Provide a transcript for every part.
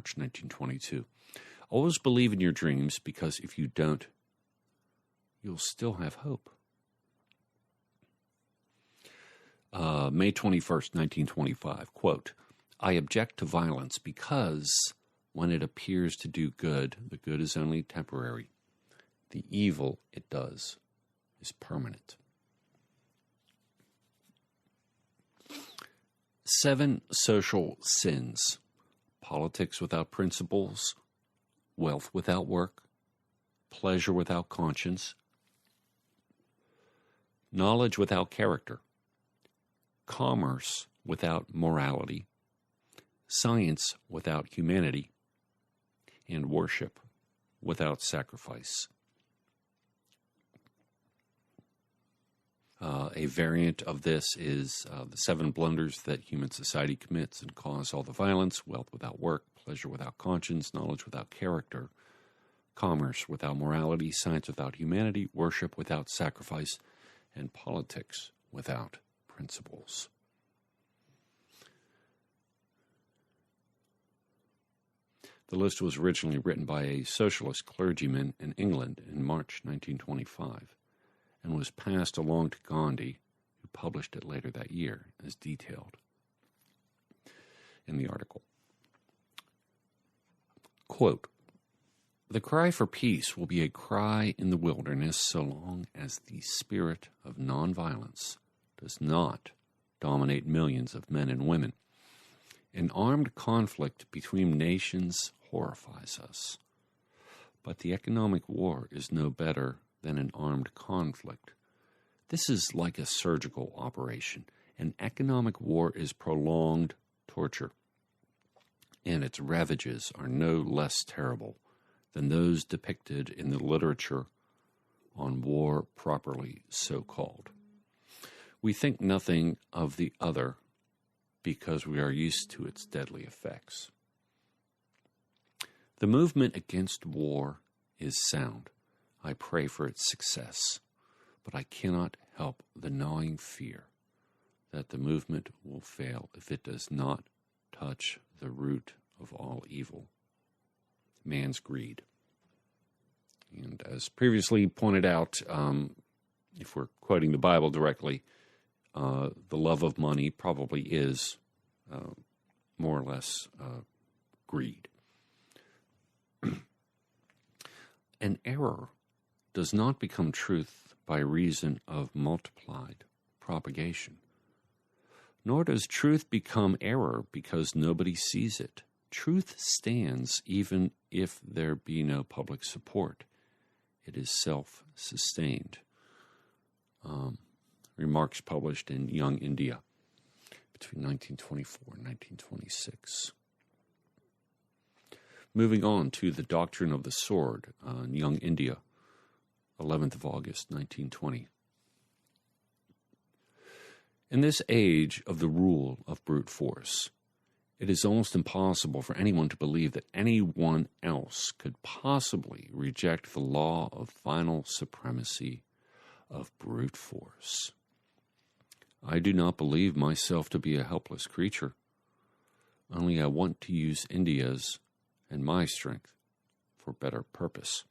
March 1922. Always believe in your dreams, because if you don't, you'll still have hope. May 21st, 1925, quote, I object to violence because when it appears to do good, the good is only temporary. The evil it does is permanent. 7 social sins: politics without principles, wealth without work, pleasure without conscience, knowledge without character, commerce without morality, science without humanity, and worship without sacrifice. A variant of this is the 7 blunders that human society commits and cause all the violence: wealth without work, pleasure without conscience, knowledge without character, commerce without morality, science without humanity, worship without sacrifice, and politics without principles. The list was originally written by a socialist clergyman in England in March 1925 and was passed along to Gandhi, who published it later that year, as detailed in the article. Quote, the cry for peace will be a cry in the wilderness so long as the spirit of nonviolence does not dominate millions of men and women. An armed conflict between nations horrifies us, but the economic war is no better than an armed conflict. This is like a surgical operation. An economic war is prolonged torture, and its ravages are no less terrible than those depicted in the literature on war properly so called. We think nothing of the other because we are used to its deadly effects. The movement against war is sound. I pray for its success, but I cannot help the gnawing fear that the movement will fail if it does not touch the root of all evil, man's greed. And as previously pointed out, if we're quoting the Bible directly, the love of money probably is more or less greed. An error does not become truth by reason of multiplied propagation, nor does truth become error because nobody sees it. Truth stands even if there be no public support. It is self-sustained. Remarks published in Young India between 1924 and 1926. Moving on to the Doctrine of the Sword in Young India, 11th of August, 1920. In this age of the rule of brute force, it is almost impossible for anyone to believe that anyone else could possibly reject the law of final supremacy of brute force. I do not believe myself to be a helpless creature, only I want to use India's and my strength for better purpose.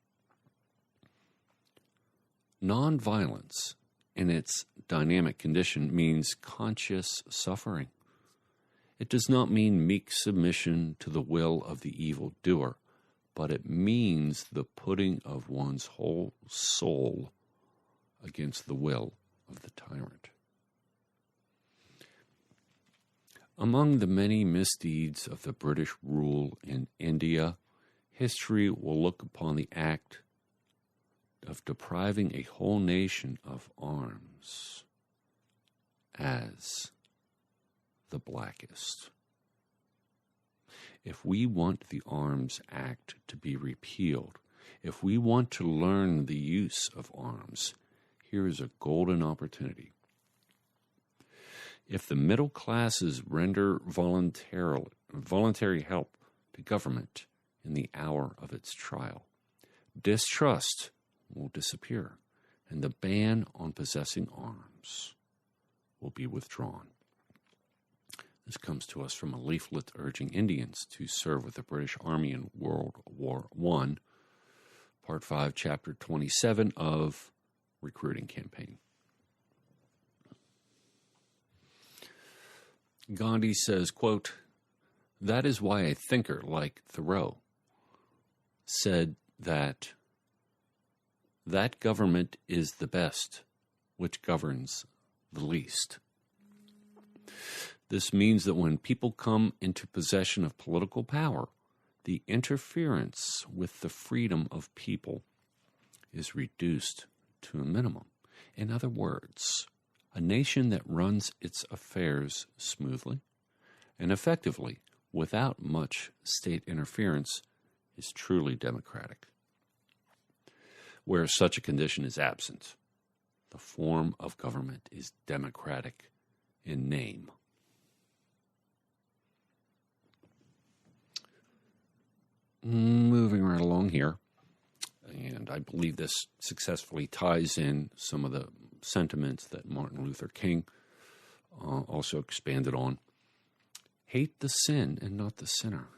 Nonviolence in its dynamic condition means conscious suffering. It does not mean meek submission to the will of the evildoer, but it means the putting of one's whole soul against the will of the tyrant. Among the many misdeeds of the British rule in India, history will look upon the act of depriving a whole nation of arms as the blackest. If we want the Arms Act to be repealed, if we want to learn the use of arms, here is a golden opportunity. If the middle classes render voluntary help to government in the hour of its trial, distrust will disappear, and the ban on possessing arms will be withdrawn. This comes to us from a leaflet urging Indians to serve with the British Army in World War I, Part 5, Chapter 27 of Recruiting Campaign. Gandhi says, quote, "That is why a thinker like Thoreau said that government is the best which governs the least." This means that when people come into possession of political power, the interference with the freedom of people is reduced to a minimum. In other words, a nation that runs its affairs smoothly and effectively without much state interference is truly democratic. Where such a condition is absent, the form of government is democratic in name. Moving right along here, and I believe this successfully ties in some of the sentiments that Martin Luther King also expanded on. Hate the sin and not the sinner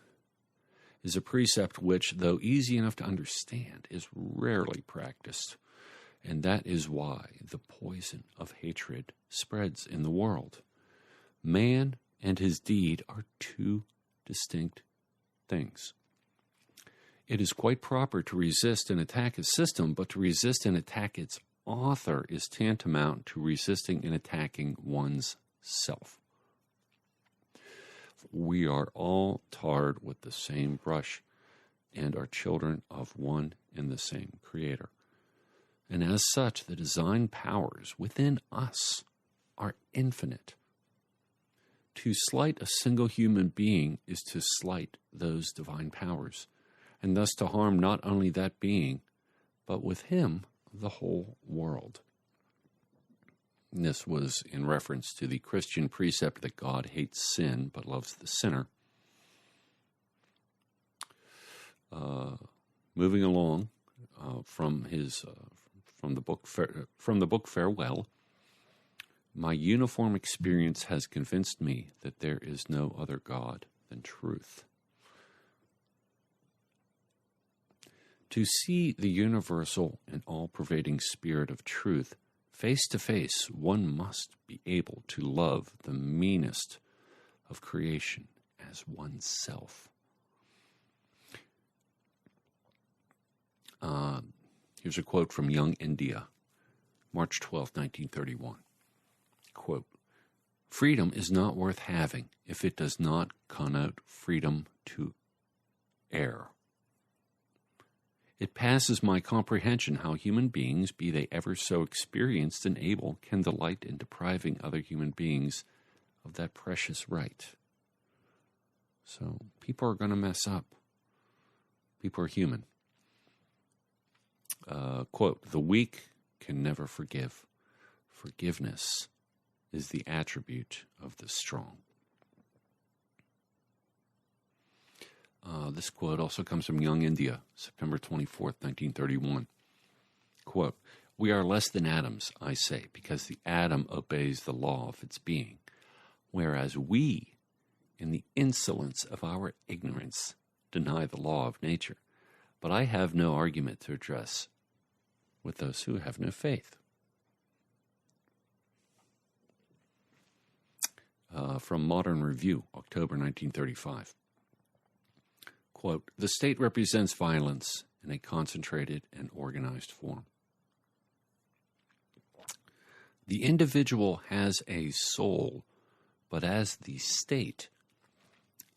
is a precept which, though easy enough to understand, is rarely practiced, and that is why the poison of hatred spreads in the world. Man and his deed are two distinct things. It is quite proper to resist and attack a system, but to resist and attack its author is tantamount to resisting and attacking one's self. We are all tarred with the same brush and are children of one and the same Creator. And as such, the design powers within us are infinite. To slight a single human being is to slight those divine powers, and thus to harm not only that being, but with him the whole world. And this was in reference to the Christian precept that God hates sin but loves the sinner. Moving along from the book Farewell, my uniform experience has convinced me that there is no other God than truth. To see the universal and all-pervading spirit of truth face to face, one must be able to love the meanest of creation as oneself. Here's a quote from Young India, March 12, 1931. Quote, "Freedom is not worth having if it does not connote freedom to err. It passes my comprehension how human beings, be they ever so experienced and able, can delight in depriving other human beings of that precious right." So people are going to mess up. People are human. Quote, "The weak can never forgive. Forgiveness is the attribute of the strong." This quote also comes from Young India, September 24th, 1931. Quote, "We are less than atoms, I say, because the atom obeys the law of its being, whereas we, in the insolence of our ignorance, deny the law of nature. But I have no argument to address with those who have no faith." From Modern Review, October 1935. Quote, "The state represents violence in a concentrated and organized form. The individual has a soul, but as the state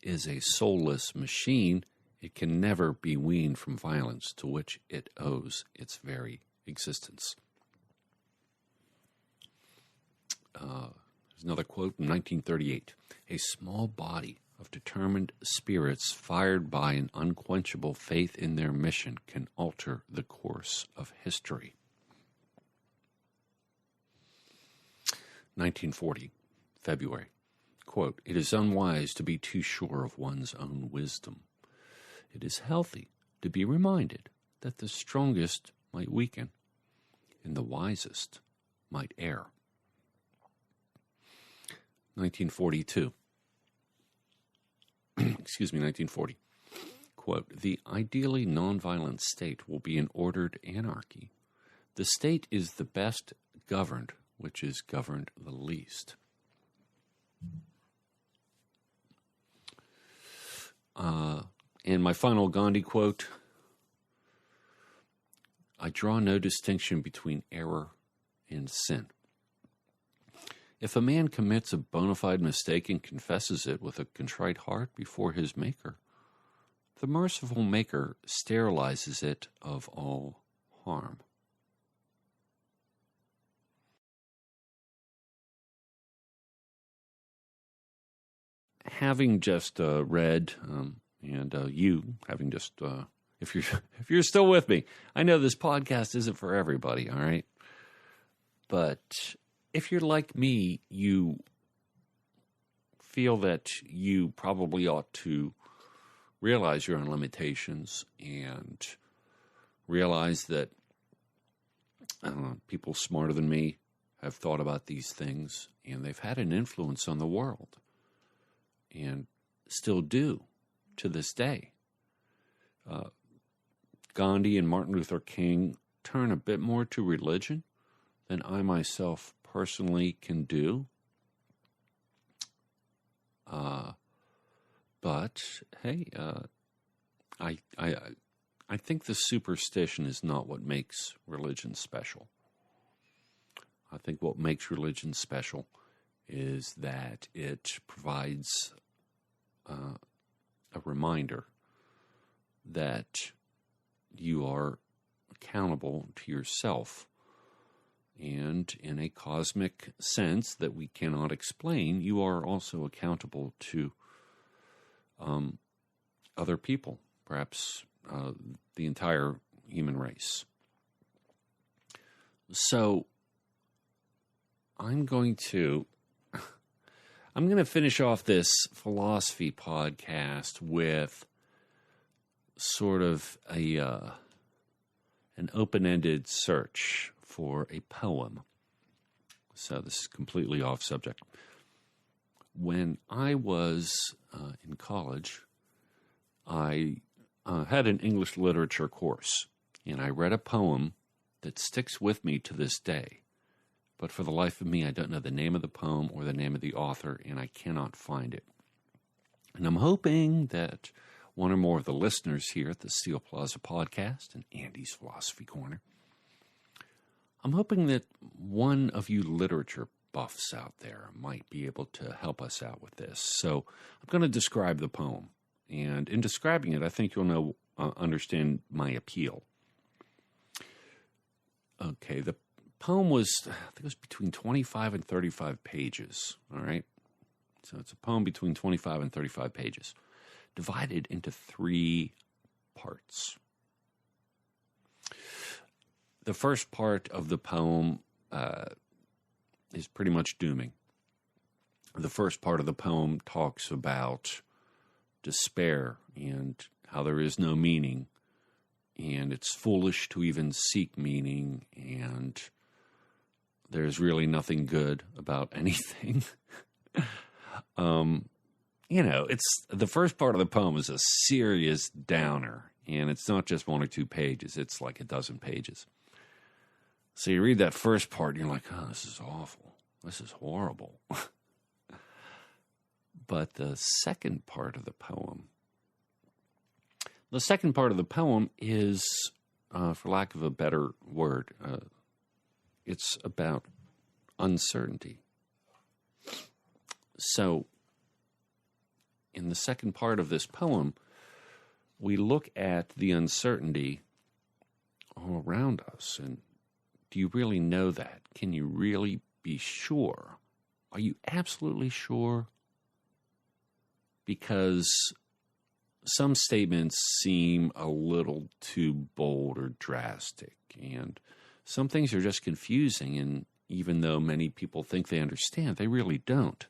is a soulless machine, it can never be weaned from violence to which it owes its very existence." There's another quote from 1938. "A small body of determined spirits fired by an unquenchable faith in their mission can alter the course of history." 1940, February. Quote, "It is unwise to be too sure of one's own wisdom. It is healthy to be reminded that the strongest might weaken and the wisest might err." 1942, excuse me, 1940. Quote, "The ideally nonviolent state will be an ordered anarchy. The state is the best governed, which is governed the least." And my final Gandhi quote, "I draw no distinction between error and sin. If a man commits a bona fide mistake and confesses it with a contrite heart before his Maker, the merciful Maker sterilizes it of all harm." Having just read, and you having just, if you're still with me, I know this podcast isn't for everybody, all right? But if you're like me, you feel that you probably ought to realize your own limitations and realize that people smarter than me have thought about these things, and they've had an influence on the world, and still do to this day. Gandhi and Martin Luther King turn a bit more to religion than I myself personally can do. But hey, I think the superstition is not what makes religion special. I think what makes religion special is that it provides a reminder that you are accountable to yourself. And in a cosmic sense that we cannot explain, you are also accountable to other people, perhaps the entire human race. So I'm going to finish off this philosophy podcast with sort of an open-ended search for a poem. So this is completely off subject. When I was in college, I had an English literature course, and I read a poem that sticks with me to this day. But for the life of me, I don't know the name of the poem or the name of the author, and I cannot find it. And I'm hoping that one or more of the listeners here at the Steel Plaza Podcast and Andy's Philosophy Corner, I'm hoping that one of you literature buffs out there might be able to help us out with this. So I'm going to describe the poem. And in describing it, I think you'll understand my appeal. Okay, the poem was, I think it was between 25 and 35 pages, all right? So it's a poem between 25 and 35 pages, divided into 3 parts. The first part of the poem is pretty much dooming. The first part of the poem talks about despair and how there is no meaning, and it's foolish to even seek meaning, and there's really nothing good about anything. It's the first part of the poem is a serious downer, and it's not just 1 or 2 pages, it's like a dozen pages. So you read that first part, and you're like, oh, this is awful. This is horrible. But the second part of the poem is, for lack of a better word, it's about uncertainty. So in the second part of this poem, we look at the uncertainty all around us. And do you really know that? Can you really be sure? Are you absolutely sure? Because some statements seem a little too bold or drastic, and some things are just confusing, and even though many people think they understand, they really don't.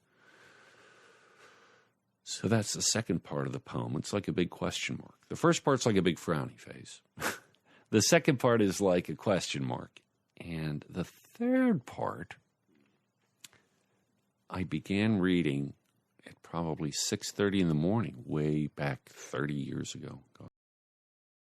So that's the second part of the poem. It's like a big question mark. The first part's like a big frowny face. The second part is like a question mark. And the third part, I began reading at probably 6:30 in the morning, way back 30 years ago.